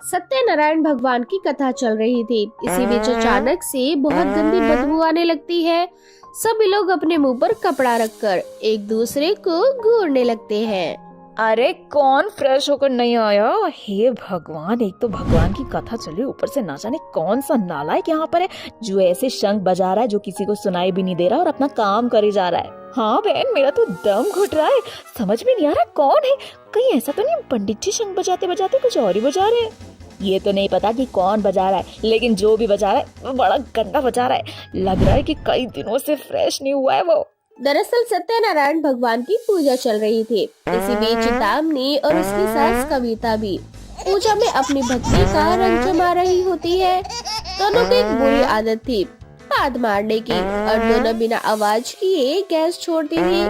सत्यनारायण भगवान की कथा चल रही थी। इसी बीच अचानक से बहुत गंदी बदबू आने लगती है। सभी लोग अपने मुंह पर कपड़ा रखकर एक दूसरे को घूरने लगते हैं। अरे कौन फ्रेश होकर नहीं आया। हे भगवान, एक तो भगवान की कथा चल रही, ऊपर से ना जाने कौन सा नालायक यहाँ पर है जो ऐसे शंख बजा रहा है जो किसी को सुनाई भी नहीं दे रहा और अपना काम करे जा रहा है। हाँ बहन, मेरा तो दम घुट रहा है, समझ में नहीं आ रहा कौन है। कहीं ऐसा तो नहीं पंडित जी शंख बजाते बजाते कुछ और ही बजा रहे हैं। ये तो नहीं पता कि कौन बजा रहा है, लेकिन जो भी बजा रहा है वो बड़ा गंदा बजा रहा है। लग रहा है कि कई दिनों से फ्रेश नहीं हुआ है वो। दरअसल सत्यनारायण भगवान की पूजा चल रही थी। इसी बीच दामिनी और उसकी सास कविता भी पूजा में अपनी भक्ति का रंग जमा रही होती है। दोनों की एक बुरी आदत थी पाद मारने की, और दोनों बिना आवाज किए गैस छोड़ती थी,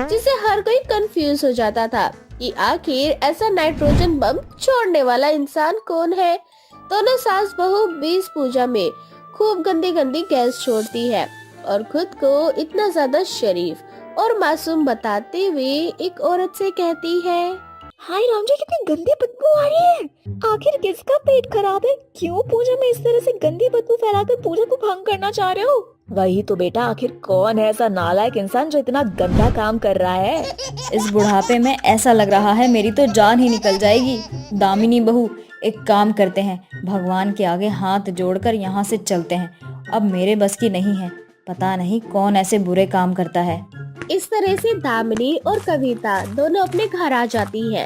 जिससे हर कोई कंफ्यूज हो जाता था कि आखिर ऐसा नाइट्रोजन बम छोड़ने वाला इंसान कौन है। दोनों सास बहू बीस पूजा में खूब गंदी गंदी गैस छोड़ती है और खुद को इतना ज्यादा शरीफ और मासूम बताते हुए एक औरत से कहती है, हाय राम जी, कितनी गंदी बदबू आ रही है। आखिर किसका पेट खराब है? क्यों पूजा में इस तरह से गंदी बदबू फैलाकर पूजा को भंग करना चाह रहे हो? वही तो बेटा, आखिर कौन है ऐसा नालायक इंसान जो इतना गंदा काम कर रहा है? इस बुढ़ापे में ऐसा लग रहा है मेरी तो जान ही निकल जाएगी। दामिनी बहू, एक काम करते हैं, भगवान के आगे हाथ जोड़कर यहाँ से चलते हैं। अब मेरे बस की नहीं है, पता नहीं कौन ऐसे बुरे काम करता है। इस तरह से दामिनी और कविता दोनों अपने घर आ जाती है।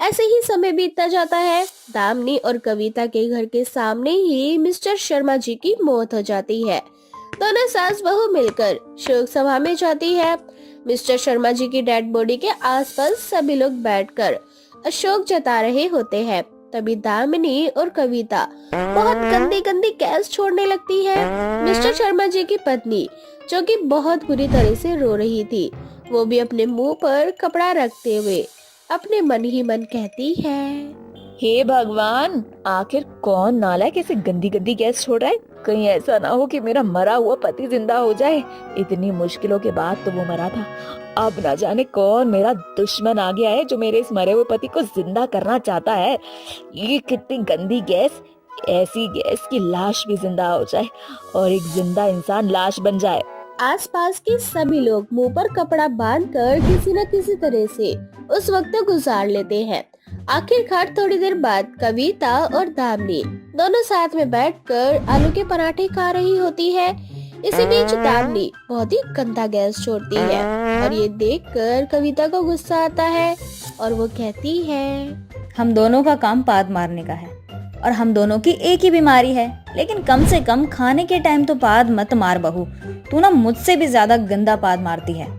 ऐसे ही समय बीतता जाता है। दामिनी और कविता के घर के सामने ही मिस्टर शर्मा जी की मौत हो जाती है। दोनों सास बहू मिलकर शोक सभा में जाती है। मिस्टर शर्मा जी की डेड बॉडी के आसपास सभी लोग बैठकर अशोक जता रहे होते हैं। तभी दामिनी और कविता बहुत गंदी गंदी गैस छोड़ने लगती है। मिस्टर शर्मा जी की पत्नी, जो कि बहुत बुरी तरह से रो रही थी, वो भी अपने मुंह पर कपड़ा रखते हुए अपने मन ही मन कहती है, हे भगवान, आखिर कौन नालायक ऐसे गंदी गंदी गैस छोड़ रहा है? कहीं ऐसा ना हो कि मेरा मरा हुआ पति जिंदा हो जाए। इतनी मुश्किलों के बाद तो वो मरा था, अब ना जाने कौन मेरा दुश्मन आ गया है जो मेरे इस मरे हुए पति को जिंदा करना चाहता है। ये कितनी गंदी गैस, ऐसी गैस की लाश भी जिंदा हो जाए और एक जिंदा इंसान लाश बन जाए। आसपास के सभी लोग मुंह पर कपड़ा बांधकर किसी न किसी तरह से उस वक्त गुजार लेते हैं। आखिरकार थोड़ी देर बाद कविता और दामिनी दोनों साथ में बैठकर आलू के पराठे खा रही होती है। इसी बीच दामिनी बहुत ही गंदा गैस छोड़ती है और ये देखकर कविता को गुस्सा आता है और वो कहती है, हम दोनों का काम पाद मारने का है और हम दोनों की एक ही बीमारी है, लेकिन कम से कम खाने के टाइम तो पाद मत मार बहू। तू ना मुझसे भी ज्यादा गंदा पाद मारती है।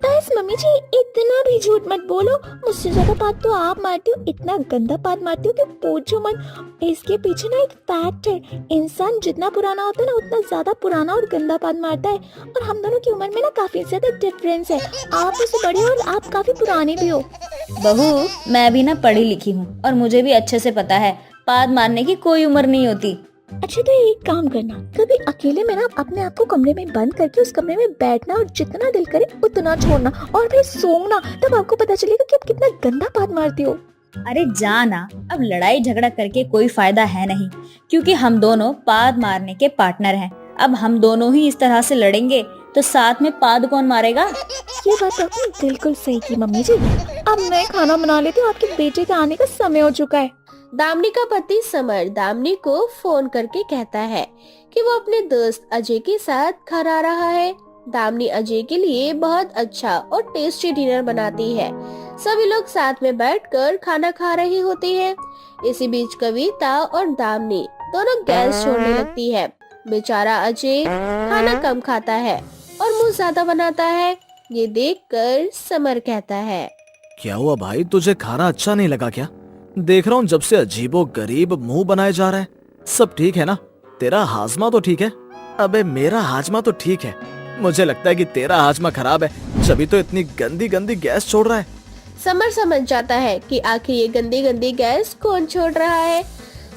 बस मम्मी जी, इतना भी झूठ मत बोलो। मुझसे ज्यादा पाद तो आप मारती हो, इतना गंदा पाद मारती हो कि पूछो मत। इसके पीछे ना एक फैक्ट है, इंसान जितना पुराना होता है ना उतना ज्यादा पुराना और गंदा पाद मारता है। और हम दोनों की उम्र में ना काफी ज्यादा डिफरेंस है। आप मुझसे बड़े हो और आप काफी पुराने भी हो। बहू, मैं भी ना पढ़ी लिखी हूँ और मुझे भी अच्छे से पता है पाद मारने की कोई उम्र नहीं होती। अच्छा तो एक काम करना, कभी अकेले में ना अपने आप को कमरे में बंद करके उस कमरे में बैठना और जितना दिल करे उतना छोड़ना और फिर सोना, तब आपको पता चलेगा कि आप कितना गंदा पाद मारती हो। अरे जाना, अब लड़ाई झगड़ा करके कोई फायदा है नहीं, क्योंकि हम दोनों पाद मारने के पार्टनर हैं। अब हम दोनों ही इस तरह से लड़ेंगे तो साथ में पाद कौन मारेगा? ये बात आपने बिल्कुल सही की मम्मी जी। अब मैं खाना बना लेती हूँ, आपके बेटे के आने का समय हो चुका है। दामिनी का पति समर दामिनी को फोन करके कहता है कि वो अपने दोस्त अजय के साथ घर आ रहा है। दामिनी अजय के लिए बहुत अच्छा और टेस्टी डिनर बनाती है। सभी लोग साथ में बैठकर खाना खा रहे होते हैं। इसी बीच कविता और दामिनी दोनों गैस छोड़ने लगती है। बेचारा अजय खाना कम खाता है और मुंह ज्यादा बनाता है। ये देखकर समर कहता है, क्या हुआ भाई, तुझे खाना अच्छा नहीं लगा क्या? देख रहा हूँ जब से अजीबो गरीब मुंह बनाए जा रहा है। सब ठीक है ना? तेरा हाजमा तो ठीक है? अबे मेरा हाजमा तो ठीक है। मुझे लगता है कि तेरा हाजमा खराब है, जभी तो इतनी गंदी गंदी गैस छोड़ रहा है। समर समझ जाता है कि आखिर ये गंदी गंदी गैस कौन छोड़ रहा है।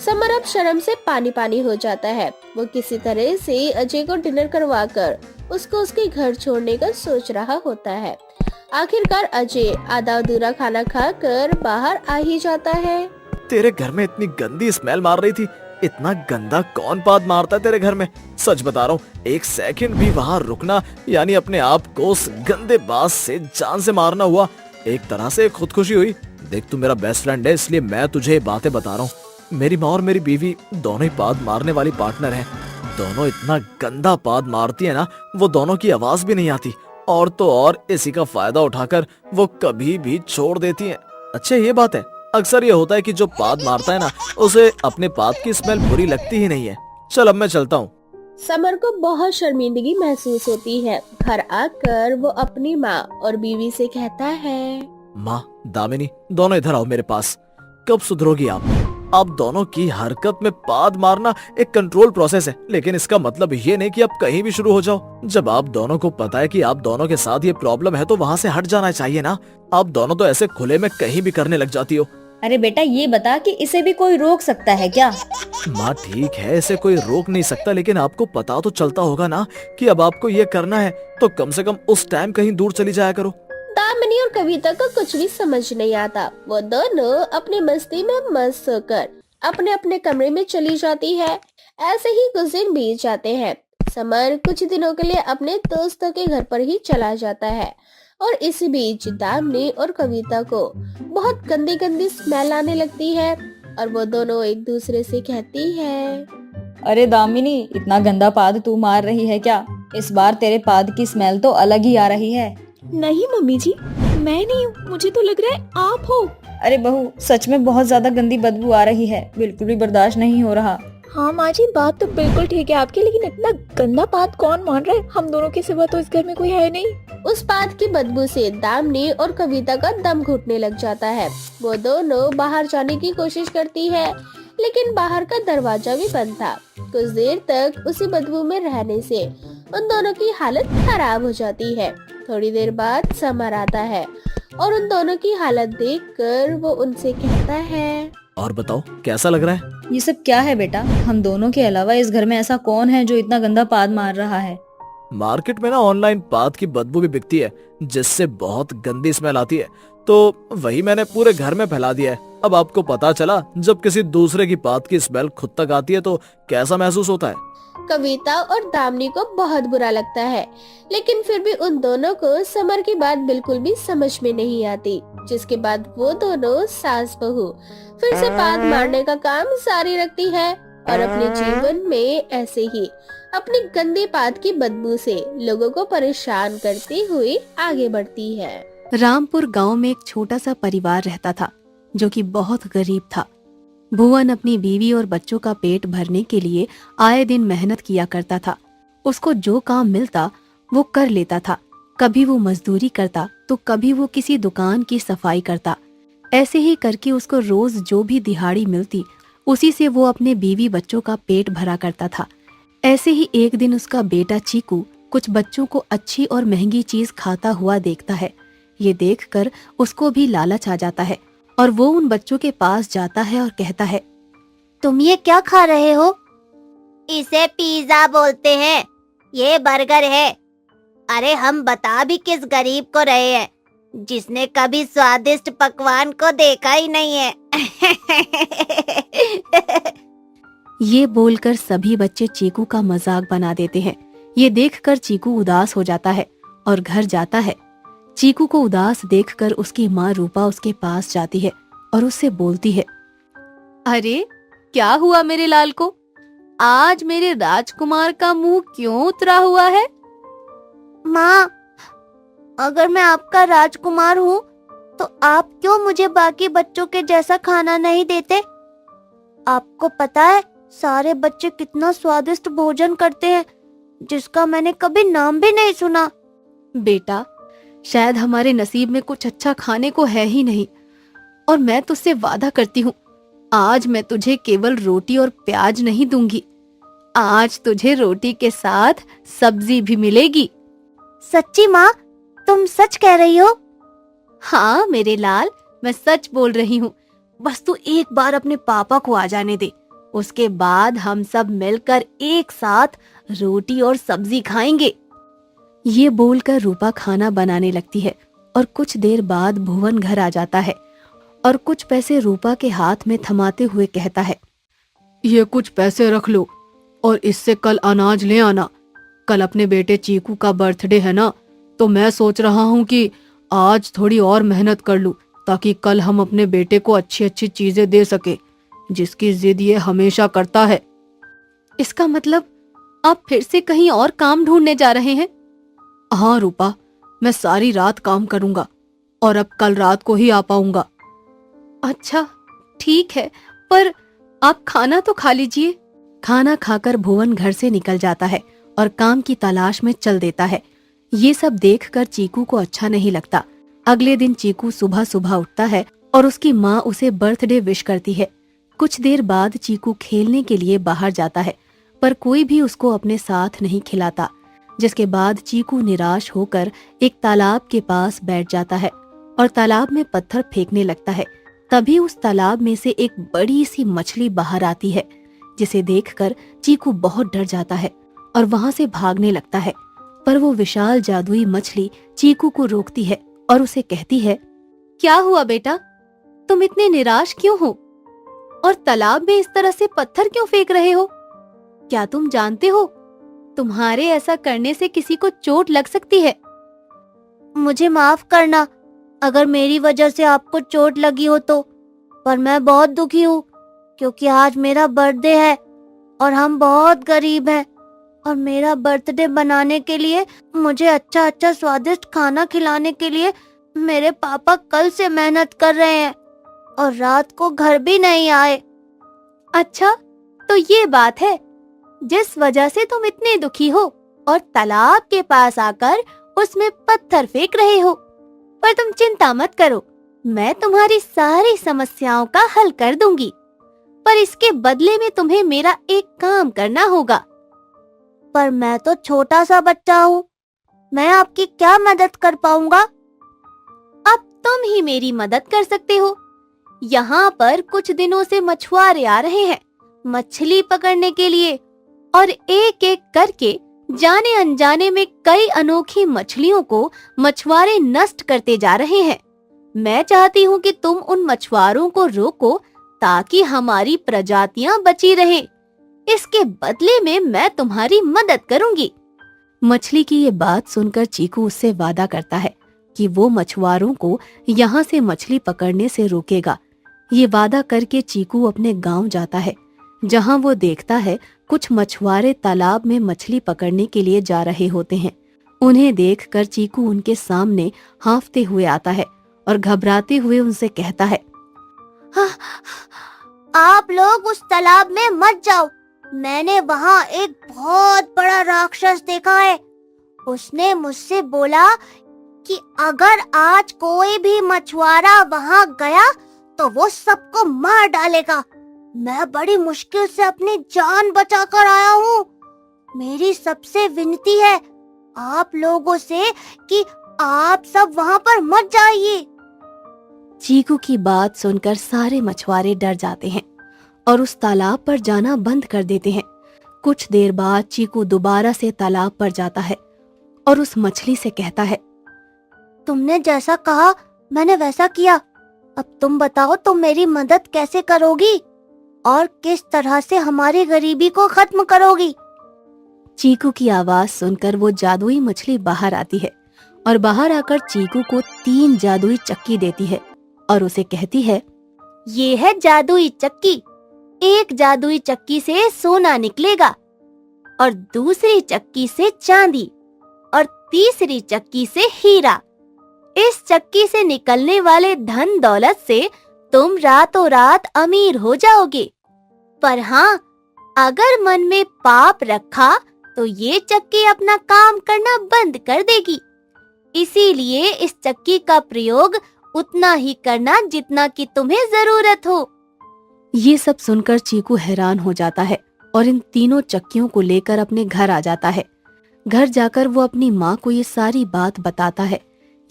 समर अब शर्म से पानी पानी हो जाता है। वो किसी तरह से अजय को डिनर करवाकर उसको उसके घर छोड़ने का सोच रहा होता है। आखिरकार अजय आधा अधूरा खाना खाकर बाहर आ ही जाता है। तेरे घर में इतनी गंदी स्मेल मार रही थी। इतना गंदा कौन पाद मारता है तेरे घर में? सच बता रहा हूँ, एक सेकंड भी वहां रुकना यानी अपने आप को उस गंदे बास से जान से मारना हुआ। एक तरह से खुदकुशी हुई। देख, तू मेरा बेस्ट फ्रेंड है, इसलिए मैं तुझे ये बातें बता रहा हूँ। मेरी माँ और मेरी बीवी दोनों ही पाद मारने वाली पार्टनर हैं। दोनों इतना गंदा पाद मारती है ना, वो दोनों की आवाज भी नहीं आती, और तो और इसी का फायदा उठाकर वो कभी भी छोड़ देती हैं। अच्छा, ये बात है, अक्सर ये होता है कि जो पाद मारता है ना, उसे अपने पाद की स्मेल बुरी लगती ही नहीं है। चल अब मैं चलता हूँ। समर को बहुत शर्मिंदगी महसूस होती है। घर आकर वो अपनी माँ और बीवी से कहता है, माँ, दामिनी, दोनों इधर आओ मेरे पास। कब सुधरोगी आप? आप दोनों की हरकत में पाद मारना एक कंट्रोल प्रोसेस है, लेकिन इसका मतलब ये नहीं कि आप कहीं भी शुरू हो जाओ। जब आप दोनों को पता है कि आप दोनों के साथ ये प्रॉब्लम है तो वहाँ से हट जाना चाहिए ना। आप दोनों तो ऐसे खुले में कहीं भी करने लग जाती हो। अरे बेटा, ये बता कि इसे भी कोई रोक सकता है क्या? माँ ठीक है, इसे कोई रोक नहीं सकता, लेकिन आपको पता तो चलता होगा ना कि अब आपको ये करना है, तो कम से कम उस टाइम कहीं दूर चली जाया करो। दामिनी और कविता को कुछ भी समझ नहीं आता। वो दोनों अपनी मस्ती में मस्त होकर अपने अपने कमरे में चली जाती है। ऐसे ही कुछ दिन बीत जाते हैं। समर कुछ दिनों के लिए अपने दोस्तों के घर पर ही चला जाता है, और इसी बीच दामिनी और कविता को बहुत गंदी गंदी स्मेल आने लगती है, और वो दोनों एक दूसरे से कहती है, अरे दामिनी, इतना गंदा पाद तू मार रही है क्या? इस बार तेरे पाद की स्मेल तो अलग ही आ रही है। नहीं मम्मी जी, मैं नहीं हूँ, मुझे तो लग रहा है आप हो। अरे बहू, सच में बहुत ज्यादा गंदी बदबू आ रही है, बिल्कुल भी बर्दाश्त नहीं हो रहा। हाँ माँ जी, बात तो बिल्कुल ठीक है आपकी, लेकिन इतना गंदा पाद कौन मान रहा है? हम दोनों के सिवा तो इस घर में कोई है नहीं। उस पाद की बदबू से दामिनी और कविता का दम घुटने लग जाता है। वो दोनों बाहर जाने की कोशिश करती है, लेकिन बाहर का दरवाजा भी बंद था। कुछ देर तक उसी बदबू में रहने से उन दोनों की हालत खराब हो जाती है। थोड़ी देर बाद समर आता है, और उन दोनों की हालत देखकर वो उनसे कहता है, और बताओ, कैसा लग रहा है? ये सब क्या है बेटा? हम दोनों के अलावा इस घर में ऐसा कौन है जो इतना गंदा पाद मार रहा है? मार्केट में ना ऑनलाइन पाद की बदबू भी बिकती है, जिससे बहुत गंदी स्मेल आती है, तो वही मैंने पूरे घर में फैला दिया है। अब आपको पता चला, जब किसी दूसरे की पाद की स्मेल खुद तक आती है तो कैसा महसूस होता है। कविता और दामिनी को बहुत बुरा लगता है, लेकिन फिर भी उन दोनों को समर की बात बिल्कुल भी समझ में नहीं आती। जिसके बाद वो दोनों सास बहू फिर से पाद मारने का काम जारी रखती है, और अपने जीवन में ऐसे ही अपनी गंदी पाद की बदबू से लोगों को परेशान करती हुई आगे बढ़ती है। रामपुर गांव में एक छोटा सा परिवार रहता था, जो कि बहुत गरीब था। भुवन अपनी बीवी और बच्चों का पेट भरने के लिए आए दिन मेहनत किया करता था। उसको जो काम मिलता वो कर लेता था। कभी वो मजदूरी करता तो कभी वो किसी दुकान की सफाई करता। ऐसे ही करके उसको रोज जो भी दिहाड़ी मिलती, उसी से वो अपने बीवी बच्चों का पेट भरा करता था। ऐसे ही एक दिन उसका बेटा चीकू कुछ बच्चों को अच्छी और महंगी चीज खाता हुआ देखता है। ये देखकर उसको भी लालच आ जाता है, और वो उन बच्चों के पास जाता है और कहता है, तुम ये क्या खा रहे हो? इसे पिज्जा बोलते हैं, ये बर्गर है। अरे हम बता भी किस गरीब को रहे हैं, जिसने कभी स्वादिष्ट पकवान को देखा ही नहीं है। ये बोलकर सभी बच्चे चीकू का मजाक बना देते हैं। ये देखकर चीकू उदास हो जाता है और घर जाता है। चीकू को उदास देखकर उसकी माँ रूपा उसके पास जाती है और उससे बोलती है, अरे क्या हुआ मेरे लाल को? आज मेरे राजकुमार का मुंह क्यों उतरा हुआ है? माँ, अगर मैं आपका राजकुमार हूँ तो आप क्यों मुझे बाकी बच्चों के जैसा खाना नहीं देते? आपको पता है सारे बच्चे कितना स्वादिष्ट भोजन करते हैं, जिसका मैंने कभी नाम भी नहीं सुना। बेटा, शायद हमारे नसीब में कुछ अच्छा खाने को है ही नहीं, और मैं तुझसे वादा करती हूँ, आज मैं तुझे केवल रोटी और प्याज नहीं दूंगी। आज तुझे रोटी के साथ सब्जी भी मिलेगी। सच्ची माँ, तुम सच कह रही हो? हाँ मेरे लाल, मैं सच बोल रही हूँ। बस तू एक बार अपने पापा को आ जाने दे, उसके बाद हम सब मिलकर एक साथ रोटी और सब्जी खाएंगे। ये बोलकर रूपा खाना बनाने लगती है, और कुछ देर बाद भुवन घर आ जाता है। और कुछ पैसे रूपा के हाथ में थमाते हुए कहता है, ये कुछ पैसे रख लो और इससे कल अनाज ले आना। कल अपने बेटे चीकू का बर्थडे है ना, तो मैं सोच रहा हूँ कि आज थोड़ी और मेहनत कर लूँ ताकि कल हम अपने बेटे को अच्छी अच्छी चीजें दे सके, जिसकी जिद ये हमेशा करता है। इसका मतलब आप फिर से कहीं और काम ढूंढने जा रहे हैं? हाँ रूपा, मैं सारी रात काम करूंगा और अब कल रात को ही आ पाऊंगा। अच्छा ठीक है, पर आप खाना तो खा लीजिए। खाना खाकर भुवन घर से निकल जाता है और काम की तलाश में चल देता है। ये सब देखकर चीकू को अच्छा नहीं लगता। अगले दिन चीकू सुबह सुबह उठता है और उसकी माँ उसे बर्थडे विश करती है। कुछ देर बाद चीकू खेलने के लिए बाहर जाता है, पर कोई भी उसको अपने साथ नहीं खिलाता, जिसके बाद चीकू निराश होकर एक तालाब के पास बैठ जाता है और तालाब में पत्थर फेंकने लगता है। तभी उस तालाब में से एक बड़ी सी मछली बाहर आती है, जिसे देखकर चीकू बहुत डर जाता है और वहां से भागने लगता है। पर वो विशाल जादुई मछली चीकू को रोकती है और उसे कहती है, क्या हुआ बेटा, तुम इतने निराश क्यों हो और तालाब में इस तरह से पत्थर क्यों फेंक रहे हो? क्या तुम जानते हो तुम्हारे ऐसा करने से किसी को चोट लग सकती है? मुझे माफ करना अगर मेरी वजह से आपको चोट लगी हो तो, पर मैं बहुत दुखी हूँ क्योंकि आज मेरा बर्थडे है और हम बहुत गरीब हैं और मेरा बर्थडे बनाने के लिए, मुझे अच्छा अच्छा स्वादिष्ट खाना खिलाने के लिए मेरे पापा कल से मेहनत कर रहे हैं और रात को घर भी नहीं आए। अच्छा, तो ये बात है जिस वजह से तुम इतने दुखी हो और तालाब के पास आकर उसमें पत्थर फेंक रहे हो। पर तुम चिंता मत करो, मैं तुम्हारी सारी समस्याओं का हल कर दूंगी, पर इसके बदले में तुम्हें मेरा एक काम करना होगा। पर मैं तो छोटा सा बच्चा हूँ, मैं आपकी क्या मदद कर पाऊंगा? अब तुम ही मेरी मदद कर सकते हो। यहाँ पर कुछ दिनों से मछुआरे आ रहे हैं मछली पकड़ने के लिए और एक एक करके जाने अनजाने में कई अनोखी मछलियों को मछुआरे नष्ट करते जा रहे हैं। मैं चाहती हूँ कि तुम उन मछुआरों को रोको ताकि हमारी प्रजातियां बची रहें। इसके बदले में मैं तुम्हारी मदद करूंगी। मछली की ये बात सुनकर चीकू उससे वादा करता है कि वो मछुआरों को यहाँ से मछली पकड़ने से रोकेगा। ये वादा करके चीकू अपने गांव जाता है, जहाँ वो देखता है कुछ मछुआरे तालाब में मछली पकड़ने के लिए जा रहे होते हैं। उन्हें देखकर चीकू उनके सामने हांफते हुए आता है और घबराते हुए उनसे कहता है, आप लोग उस तालाब में मत जाओ, मैंने वहाँ एक बहुत बड़ा राक्षस देखा है। उसने मुझसे बोला कि अगर आज कोई भी मछुआरा वहाँ गया तो वो सबको मार डालेगा। मैं बड़ी मुश्किल से अपनी जान बचाकर आया हूँ। मेरी सबसे विनती है आप लोगों से कि आप सब वहाँ पर मत जाइए। चीकू की बात सुनकर सारे मछुआरे डर जाते हैं और उस तालाब पर जाना बंद कर देते हैं। कुछ देर बाद चीकू दोबारा से तालाब पर जाता है और उस मछली से कहता है, तुमने जैसा कहा मैंने वैसा किया। अब तुम बताओ तुम मेरी मदद कैसे करोगी और किस तरह से हमारी गरीबी को खत्म करोगी? चीकू की आवाज सुनकर वो जादुई मछली बाहर आती है और बाहर आकर चीकू को 3 जादुई चक्की देती है और उसे कहती है, ये है जादुई चक्की। एक जादुई चक्की से सोना निकलेगा और दूसरी चक्की से चांदी और तीसरी चक्की से हीरा। इस चक्की से निकलने वाले धन दौलत से तुम रातों रात अमीर हो जाओगे। पर हाँ, अगर मन में पाप रखा तो ये चक्की अपना काम करना बंद कर देगी। इसीलिए इस चक्की का प्रयोग उतना ही करना जितना कि तुम्हें जरूरत हो। ये सब सुनकर चीकू हैरान हो जाता है और इन तीनों चक्कियों को लेकर अपने घर आ जाता है। घर जाकर वो अपनी माँ को ये सारी बात बताता है।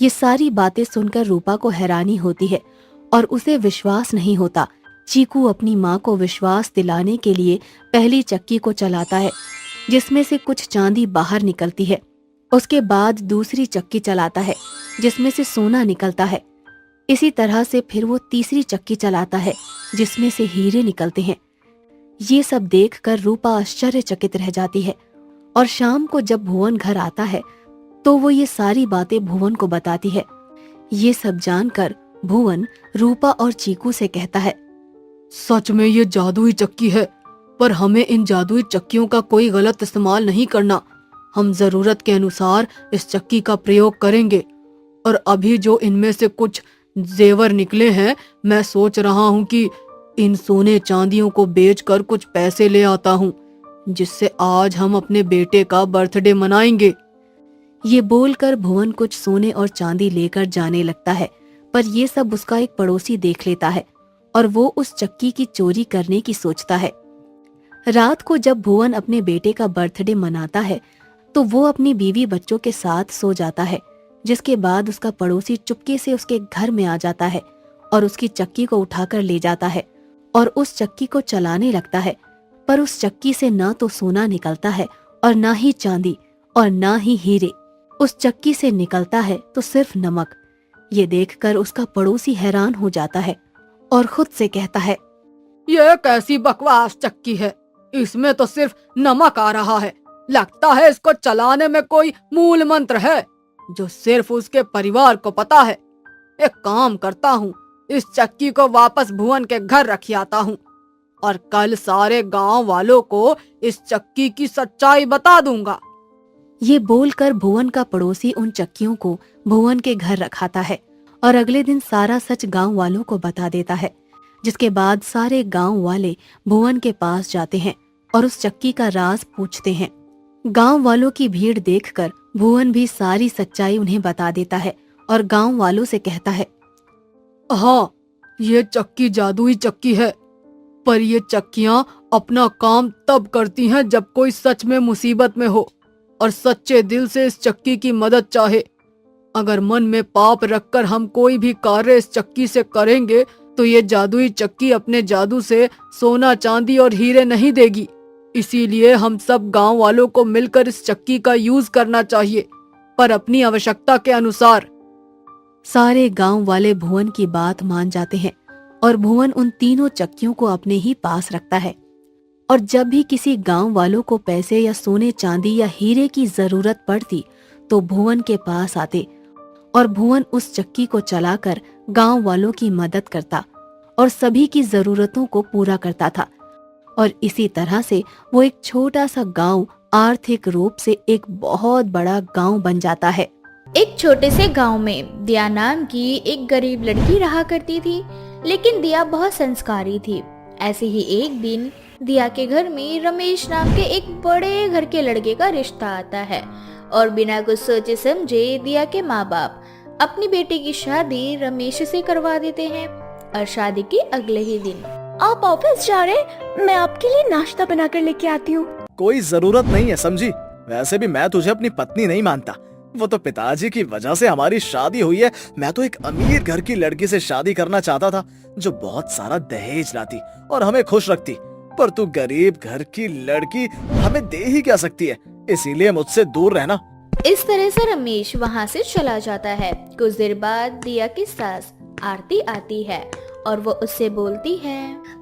ये सारी बातें सुनकर रूपा को हैरानी होती है और उसे विश्वास नहीं होता। चीकू अपनी माँ को विश्वास दिलाने के लिए पहली चक्की को चलाता है, जिसमें से कुछ चांदी बाहर निकलती है। उसके बाद दूसरी चक्की चलाता है, जिसमें से सोना निकलता है। इसी तरह से फिर वो तीसरी चक्की चलाता है जिसमें से हीरे निकलते हैं। ये सब देखकर रूपा आश्चर्यचकित रह जाती है और शाम को जब भुवन घर आता है तो वो ये सारी बातें भुवन को बताती है। ये सब जानकर भुवन रूपा और चीकू से कहता है, सच में ये जादुई चक्की है, पर हमें इन जादुई चक्कियों का कोई गलत इस्तेमाल नहीं करना। हम जरूरत के अनुसार इस चक्की का प्रयोग करेंगे। और अभी जो इनमें से कुछ जेवर निकले हैं, मैं सोच रहा हूँ कि इन सोने चांदियों को बेचकर कुछ पैसे ले आता हूँ, जिससे आज हम अपने बेटे का बर्थडे मनाएंगे। ये बोलकर भुवन कुछ सोने और चांदी लेकर जाने लगता है, पर ये सब उसका एक पड़ोसी देख लेता है और वो उस चक्की की चोरी करने की सोचता है। रात को जब भुवन अपने बेटे का बर्थडे मनाता है तो वो अपनी बीवी बच्चों के साथ सो जाता है, जिसके बाद उसका पड़ोसी चुपके से उसके घर में आ जाता है और उसकी चक्की को उठाकर ले जाता है और उस चक्की को चलाने लगता है। पर उस चक्की से ना तो सोना निकलता है और ना ही चांदी और ना ही हीरे। उस चक्की से निकलता है तो सिर्फ नमक। ये देखकर उसका पड़ोसी हैरान हो जाता है और खुद से कहता है, ये कैसी बकवास चक्की है, इसमें तो सिर्फ नमक आ रहा है। लगता है इसको चलाने में कोई मूल मंत्र है जो सिर्फ उसके परिवार को पता है। एक काम करता हूँ, इस चक्की को वापस भुवन के घर रख आता हूँ और कल सारे गांव वालों को इस चक्की की सच्चाई बता दूंगा। ये बोलकर भुवन का पड़ोसी उन चक्कियों को भुवन के घर रखाता है और अगले दिन सारा सच गांव वालों को बता देता है, जिसके बाद सारे गांव वाले भुवन के पास जाते हैं और उस चक्की का राज पूछते हैं। गांव वालों की भीड़ देखकर भुवन भी सारी सच्चाई उन्हें बता देता है और गांव वालों से कहता है, हाँ, ये चक्की जादुई चक्की है, पर ये चक्कियाँ अपना काम तब करती हैं जब कोई सच में मुसीबत में हो और सच्चे दिल से इस चक्की की मदद चाहे। अगर मन में पाप रखकर हम कोई भी कार्य इस चक्की से करेंगे तो ये जादुई चक्की अपने जादू से सोना चांदी और हीरे नहीं देगी। इसीलिए हम सब गांव वालों को मिलकर इस चक्की का यूज करना चाहिए, पर अपनी आवश्यकता के अनुसार। सारे गांव वाले भुवन की बात मान जाते हैं और भुवन उन तीनों चक्कियों को अपने ही पास रखता है। और जब भी किसी गांव वालों को पैसे या सोने चांदी या हीरे की जरूरत पड़ती तो भुवन के पास आते और भुवन उस चक्की को चलाकर गांव वालों की मदद करता और सभी की जरूरतों को पूरा करता था। और इसी तरह से वो एक छोटा सा गांव आर्थिक रूप से एक बहुत बड़ा गांव बन जाता है। एक छोटे से गांव में दिया नाम की एक गरीब लड़की रहा करती थी, लेकिन दिया बहुत संस्कारी थी। ऐसे ही एक दिन दिया के घर में रमेश नाम के एक बड़े घर के लड़के का रिश्ता आता है और बिना कुछ सोचे समझे दिया के माँ बाप अपनी बेटी की शादी रमेश से करवा देते हैं। और शादी के अगले ही दिन, आप ऑफिस जा रहे हैं? मैं आपके लिए नाश्ता बनाकर लेके आती हूँ। कोई जरूरत नहीं है, समझी। वैसे भी मैं तुझे अपनी पत्नी नहीं मानता। वो तो पिताजी की वजह से हमारी शादी हुई है। मैं तो एक अमीर घर की लड़की से शादी करना चाहता था जो बहुत सारा दहेज लाती और हमें खुश रखती, पर तू गरीब घर की लड़की हमें दे ही क्या सकती है, इसीलिए मुझसे दूर रहना। इस तरह से रमेश वहाँ से चला जाता है। कुछ देर बाद दिया की सास आरती आती है और वो उससे बोलती है,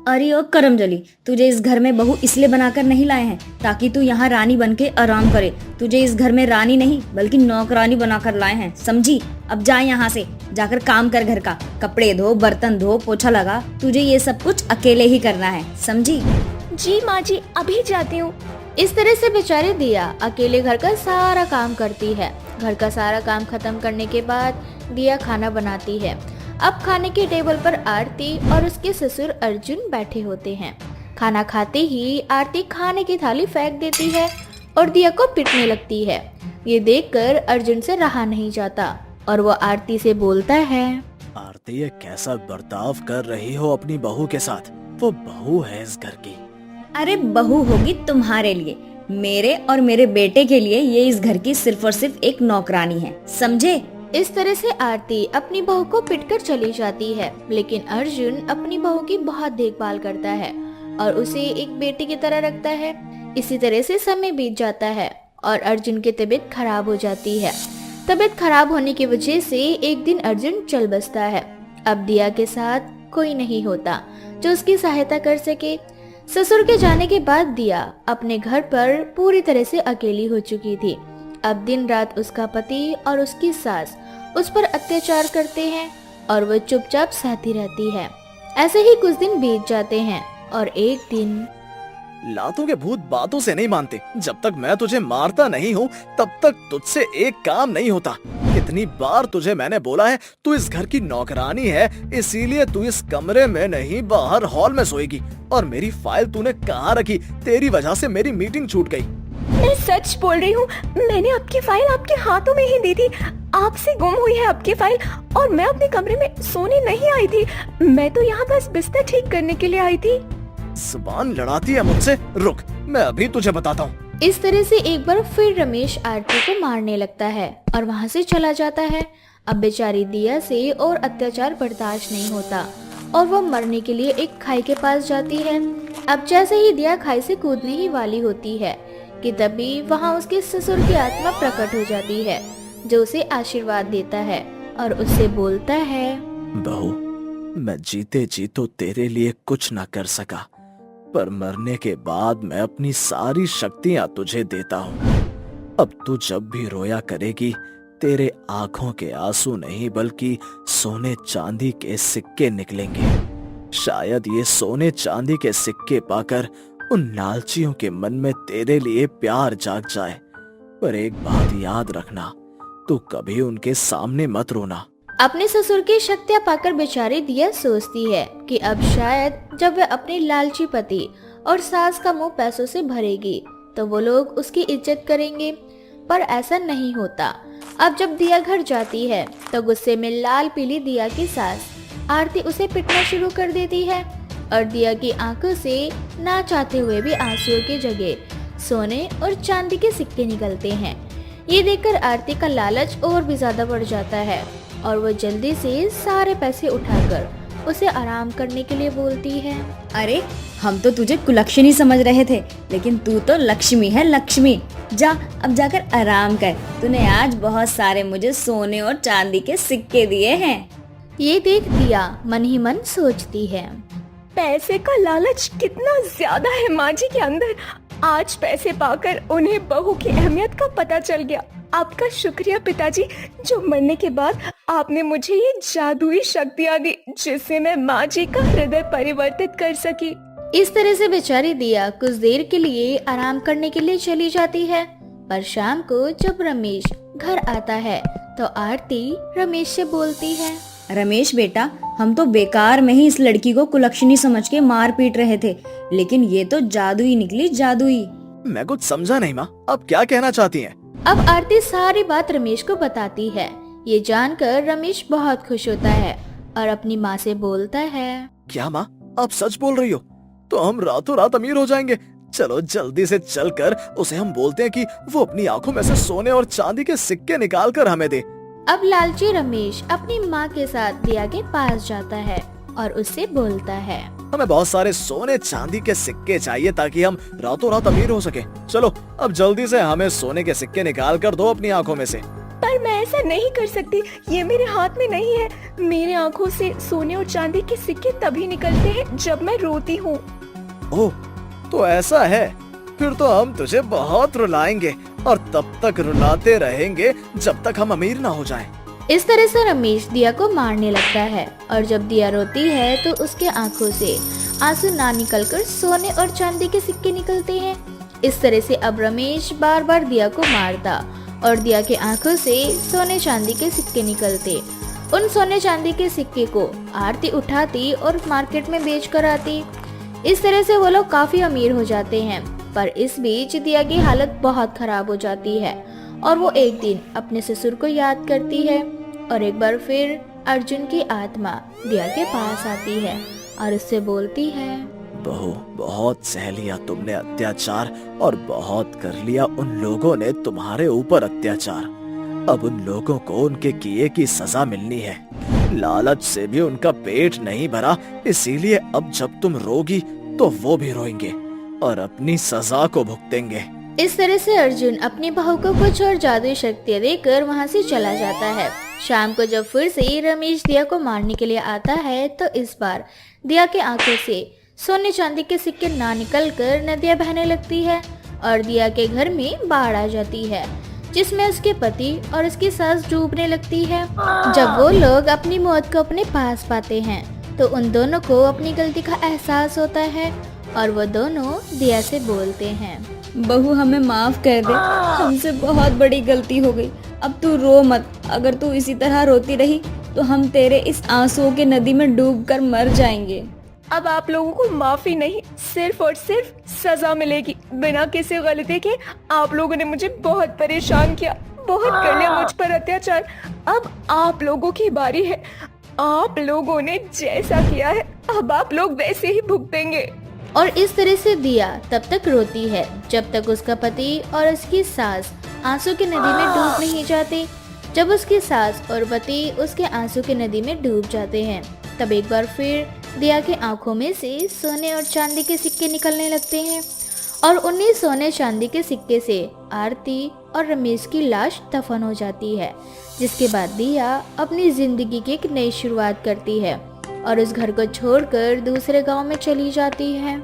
अरे ओ करमजली, तुझे इस घर में बहू इसलिए बनाकर नहीं लाए हैं ताकि तू यहाँ रानी बन के आराम करे। तुझे इस घर में रानी नहीं बल्कि नौकरानी बनाकर लाए हैं, समझी। अब जा यहाँ से, जाकर काम कर, घर का कपड़े धो, बर्तन धो, पोछा लगा। तुझे ये सब कुछ अकेले ही करना है, समझी। जी माँ जी, अभी जाती हूँ। इस तरह से बेचारी दिया अकेले घर का सारा काम करती है। घर का सारा काम खत्म करने के बाद दिया खाना बनाती है। अब खाने के टेबल पर आरती और उसके ससुर अर्जुन बैठे होते हैं। खाना खाते ही आरती खाने की थाली फेंक देती है और दिया को पीटने लगती है। ये देखकर अर्जुन से रहा नहीं जाता और वो आरती से बोलता है, आरती, ये कैसा बर्ताव कर रही हो अपनी बहू के साथ? वो बहू है इस घर की। अरे बहू होगी तुम्हारे लिए, मेरे और मेरे बेटे के लिए ये इस घर की सिर्फ और सिर्फ एक नौकरानी है, समझे। इस तरह से आरती अपनी बहू को पिटकर चली जाती है, लेकिन अर्जुन अपनी बहू की बहुत देखभाल करता है और उसे एक बेटे की तरह रखता है। इसी तरह से समय बीत जाता है और अर्जुन की तबीयत खराब हो जाती है। तबीयत खराब होने की वजह से एक दिन अर्जुन चल बसता है अब दिया के साथ कोई नहीं होता जो उसकी सहायता कर सके। ससुर के जाने के बाद दिया अपने घर पर पूरी तरह से अकेली हो चुकी थी। अब दिन रात उसका पति और उसकी सास उस पर अत्याचार करते हैं और वो चुपचाप सहती रहती है। ऐसे ही कुछ दिन बीत जाते हैं और एक दिन लातों के भूत बातों से नहीं मानते। जब तक मैं तुझे मारता नहीं हूँ तब तक तुझसे एक काम नहीं होता। कितनी बार तुझे मैंने बोला है तू इस घर की नौकरानी है, इसीलिए तू इस कमरे में नहीं बाहर हॉल में सोएगी। और मेरी फाइल तूने कहाँ रखी? तेरी वजह से मेरी मीटिंग छूट गई। मैं सच बोल रही हूँ, मैंने आपकी फाइल आपके हाथों में ही दी थी। आपसे गुम हुई है आपकी फाइल और मैं अपने कमरे में सोने नहीं आई थी। मैं तो यहाँ बस बिस्तर ठीक करने के लिए आई थी। जुबान लड़ाती है मुझसे। रुक, मैं अभी तुझे बताता हूँ। इस तरह से एक बार फिर रमेश आरती को मारने लगता है और वहाँ से चला जाता है। अब बेचारी दिया से और अत्याचार बर्दाश्त नहीं होता और वो मरने के लिए एक खाई के पास जाती है। अब जैसे ही दिया खाई से कूदने ही वाली होती है कि तभी वहाँ उसके ससुर की आत्मा प्रकट हो जाती है, जो उसे आशीर्वाद देता है और उससे बोलता है, बहू, मैं जीते जी तो तेरे लिए कुछ न कर सका, पर मरने के बाद मैं अपनी सारी शक्तियां तुझे देता हूँ। अब तू जब भी रोया करेगी, तेरे आंखों के आंसू नहीं बल्कि सोने चांदी के सिक्के निकलेंगे। शायद ये सोने चांदी के सिक्के पाकर उन लालचियों के मन में तेरे लिए प्यार जाग जाए। पर एक बात याद रखना, तू कभी उनके सामने मत रोना। अपने ससुर की शक्तियां पाकर बेचारी दिया सोचती है कि अब शायद जब वह अपने लालची पति और सास का मुंह पैसों से भरेगी तो वो लोग उसकी इज्जत करेंगे, पर ऐसा नहीं होता। अब जब दिया घर जाती है तो गुस्से में लाल पीली दिया की सास आरती उसे पिटना शुरू कर देती है और दिया की आंखों से ना चाहते हुए भी आंसुओं की जगह सोने और चांदी के सिक्के निकलते हैं। ये देखकर आरती का लालच और भी ज्यादा बढ़ जाता है और वो जल्दी से सारे पैसे उठाकर उसे आराम करने के लिए बोलती है, अरे हम तो तुझे कुलक्षणी समझ रहे थे, लेकिन तू तो लक्ष्मी है, लक्ष्मी। जा अब जाकर आराम कर, तूने आज बहुत सारे मुझे सोने और चांदी के सिक्के दिए हैं। ये देख दिया मन ही मन सोचती है, पैसे का लालच कितना ज्यादा है माँ जी के अंदर। आज पैसे पाकर उन्हें बहू की अहमियत का पता चल गया। आपका शुक्रिया पिताजी, जो मरने के बाद आपने मुझे ये जादुई शक्तियाँ दी जिससे मैं माँ जी का हृदय परिवर्तित कर सकी। इस तरह से बेचारी दिया कुछ देर के लिए आराम करने के लिए चली जाती है। पर शाम को जब रमेश घर आता है तो आरती रमेश से बोलती है, रमेश बेटा, हम तो बेकार में ही इस लड़की को कुलक्षणी समझ के मार पीट रहे थे, लेकिन ये तो जादुई निकली, जादुई। मैं कुछ समझा नहीं माँ, अब क्या कहना चाहती हैं? अब आरती सारी बात रमेश को बताती है। ये जानकर रमेश बहुत खुश होता है और अपनी माँ से बोलता है, क्या माँ, आप सच बोल रही हो? तो हम रातों रात अमीर हो जाएंगे। चलो जल्दी से चलकर उसे हम बोलते हैं कि वो अपनी आंखों में से सोने और चांदी के सिक्के निकाल कर हमें दे। अब लालची रमेश अपनी माँ के साथ दिया के पास जाता है और उससे बोलता है, हमें बहुत सारे सोने चांदी के सिक्के चाहिए ताकि हम रातों रात अमीर हो सके। चलो अब जल्दी से हमें सोने के सिक्के निकाल कर दो अपनी आंखों में से। पर मैं ऐसा नहीं कर सकती, ये मेरे हाथ में नहीं है। मेरे आंखों से सोने और चांदी के सिक्के तभी निकलते हैं जब मैं रोती हूँ। ओह, तो ऐसा है? फिर तो हम तुझे बहुत रुलाएंगे और तब तक रुलाते रहेंगे जब तक हम अमीर ना हो जाएं। इस तरह से रमेश दिया को मारने लगता है और जब दिया रोती है तो उसके आंखों से आंसू ना निकलकर सोने और चांदी के सिक्के निकलते हैं। इस तरह से अब रमेश बार बार दिया को मारता और दिया के आंखों से सोने चांदी के सिक्के निकलते। उन सोने चांदी के सिक्के को आरती उठाती और मार्केट में बेच कर आती। इस तरह से वो लोग काफी अमीर हो जाते हैं। पर इस बीच दिया की हालत बहुत खराब हो जाती है और वो एक दिन अपने ससुर को याद करती है और एक बार फिर अर्जुन की आत्मा दिया के पास आती है और उससे बोलती है, बहू, बहुत सह लिया तुमने अत्याचार और बहुत कर लिया उन लोगों ने तुम्हारे ऊपर अत्याचार। अब उन लोगों को उनके किए की सजा मिलनी है। लालच से भी उनका पेट नहीं भरा, इसीलिए अब जब तुम रोगी तो वो भी रोएंगे और अपनी सजा को भुगतेंगे। इस तरह से अर्जुन अपनी बहू को कुछ और जादुई शक्तियाँ देकर वहाँ से चला जाता है शाम को जब फिर से रमेश दिया को मारने के लिए आता है तो इस बार दिया के आंखों से सोने चांदी के सिक्के ना निकलकर नदियां बहने लगती है और दिया के घर में बाढ़ आ जाती है, जिसमें उसके पति और उसकी सास डूबने लगती है। जब वो लोग अपनी मौत को अपने पास पाते हैं तो उन दोनों को अपनी गलती का एहसास होता है और वो दोनों दिया से बोलते हैं, बहू हमें माफ कर दे, हमसे बहुत बड़ी गलती हो गई। अब तू रो मत, अगर तू इसी तरह रोती रही तो हम तेरे इस आंसुओं के नदी में डूबकर मर जाएंगे। अब आप लोगों को माफी नहीं, सिर्फ और सिर्फ सजा मिलेगी। बिना किसी गलती के आप लोगों ने मुझे बहुत परेशान किया, बहुत कर लिया मुझ पर अत्याचार। अब आप लोगों की बारी है। आप लोगों ने जैसा किया है अब आप लोग वैसे ही भुगतेंगे। और इस तरह से दिया तब तक रोती है जब तक उसका पति और उसकी सास आंसू की नदी में डूब नहीं जाते। जब उसकी सास और पति उसके आंसू की नदी में डूब जाते हैं तब एक बार फिर दिया की आंखों में से सोने और चांदी के सिक्के निकलने लगते हैं और उन्हीं सोने चांदी के सिक्के से आरती और रमेश की लाश दफन हो जाती है, जिसके बाद दिया अपनी जिंदगी की एक नई शुरुआत करती है और उस घर को छोड़कर दूसरे गांव में चली जाती है।